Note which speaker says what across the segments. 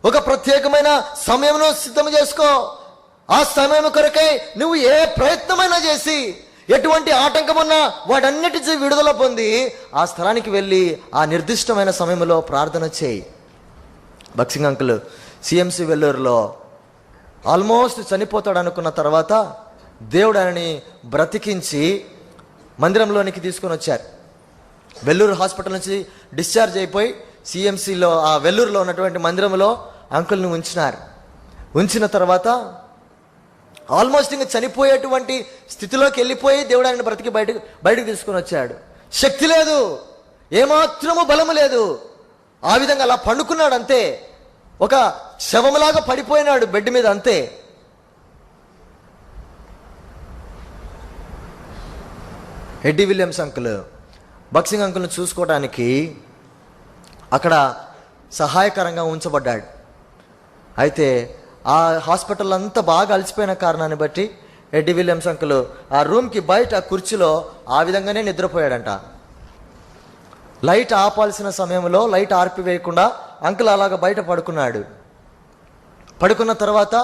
Speaker 1: ఒక ప్రత్యేకమైన సమయంలో సిద్ధం చేసుకో. ఆ సమయం కొరకై నువ్వు ఏ ప్రయత్నమైనా చేసి, ఎటువంటి ఆటంకం ఉన్నా వాటన్నిటి విడుదల పొంది ఆ స్థలానికి వెళ్ళి ఆ నిర్దిష్టమైన సమయంలో ప్రార్థన చేయి. బక్సింగ్ అంకుల్ సిఎంసి వెల్లూరులో ఆల్మోస్ట్ చనిపోతాడు అనుకున్న తర్వాత దేవుడు ఆయనని బ్రతికించి మందిరంలోనికి తీసుకొని వచ్చారు. వెల్లూరు హాస్పిటల్ నుంచి డిశ్చార్జ్ అయిపోయి సిఎంసిలో ఆ వెల్లూరులో ఉన్నటువంటి మందిరంలో అంకుల్ని ఉంచిన తర్వాత ఆల్మోస్ట్ ఇంకా చనిపోయేటువంటి స్థితిలోకి వెళ్ళిపోయి దేవుడు ఆయన బ్రతికి బయటకు తీసుకొని వచ్చాడు. శక్తి లేదు, ఏమాత్రము బలము లేదు. ఆ విధంగా అలా పండుకున్నాడు అంతే, ఒక శవములాగా పడిపోయినాడు బెడ్ మీద అంతే. ఎడ్డీ విలియమ్స్ అంకుల్ బక్సింగ్ అంకుల్ని చూసుకోవడానికి అక్కడ సహాయకరంగా ఉంచబడ్డాడు. అయితే ఆ హాస్పిటల్ అంతా బాగా అలసిపోయిన కారణాన్ని బట్టి ఎడ్డీ విలియమ్స్ అంకుల్ ఆ రూమ్కి బయట కుర్చీలో ఆ విధంగానే నిద్రపోయాడంట. లైట్ ఆపాల్సిన సమయంలో లైట్ ఆర్పివేయకుండా అంకుల్ అలాగ బయట పడుకున్నాడు. పడుకున్న తర్వాత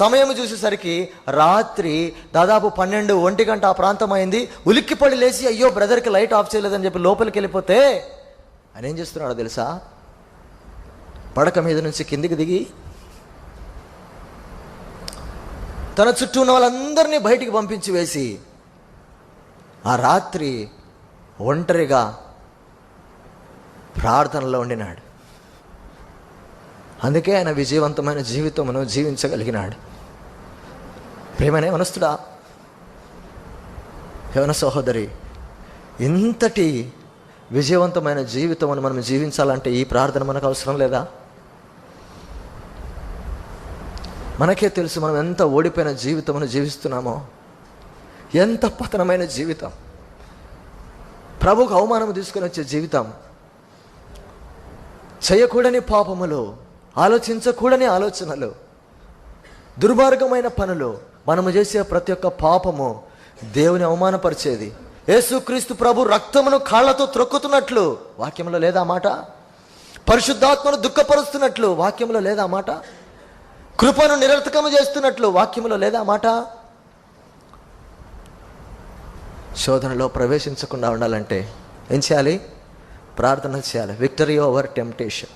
Speaker 1: సమయం చూసేసరికి రాత్రి దాదాపు 12-1 గంట ఆ ప్రాంతం అయింది. ఉలిక్కిపడి లేచి అయ్యో బ్రదర్కి లైట్ ఆఫ్ చేయలేదని చెప్పి లోపలికి వెళ్ళిపోతే ఆయన ఏం చేస్తున్నాడో తెలుసా? పడక మీద నుంచి కిందికి దిగి తన చుట్టూ ఉన్న వాళ్ళందరినీ బయటికి పంపించి వేసి ఆ రాత్రి ఒంటరిగా ప్రార్థనలో ఉండినాడు. అందుకే ఆయన విజయవంతమైన జీవితమును జీవించగలిగినాడు. ప్రేమనే మనస్తుడా, యవన సహోదరి, ఇంతటి విజయవంతమైన జీవితమును మనం జీవించాలంటే ఈ ప్రార్థన మనకు అవసరం లేదా? మనకే తెలుసు మనం ఎంత ఓడిపోయిన జీవితమును జీవిస్తున్నామో, ఎంత పతనమైన జీవితం, ప్రభుకు అవమానం తీసుకుని వచ్చే జీవితం, చేయకూడని పాపములు, ఆలోచించకూడని ఆలోచనలు, దుర్మార్గమైన పనులు, మనము చేసే ప్రతి ఒక్క పాపము దేవుని అవమానపరిచేది. యేసుక్రీస్తు ప్రభు రక్తమును కాళ్లతో త్రొక్కుతున్నట్లు వాక్యంలో లేదా మాట? పరిశుద్ధాత్మను దుఃఖపరుస్తున్నట్లు వాక్యంలో లేదా మాట? కృపను నిరర్థకము చేస్తున్నట్లు వాక్యంలో లేదా మాట? శోధనలో ప్రవేశించకుండా ఉండాలంటే ఏం చేయాలి? ప్రార్థన చేయాలి. Victory over temptation.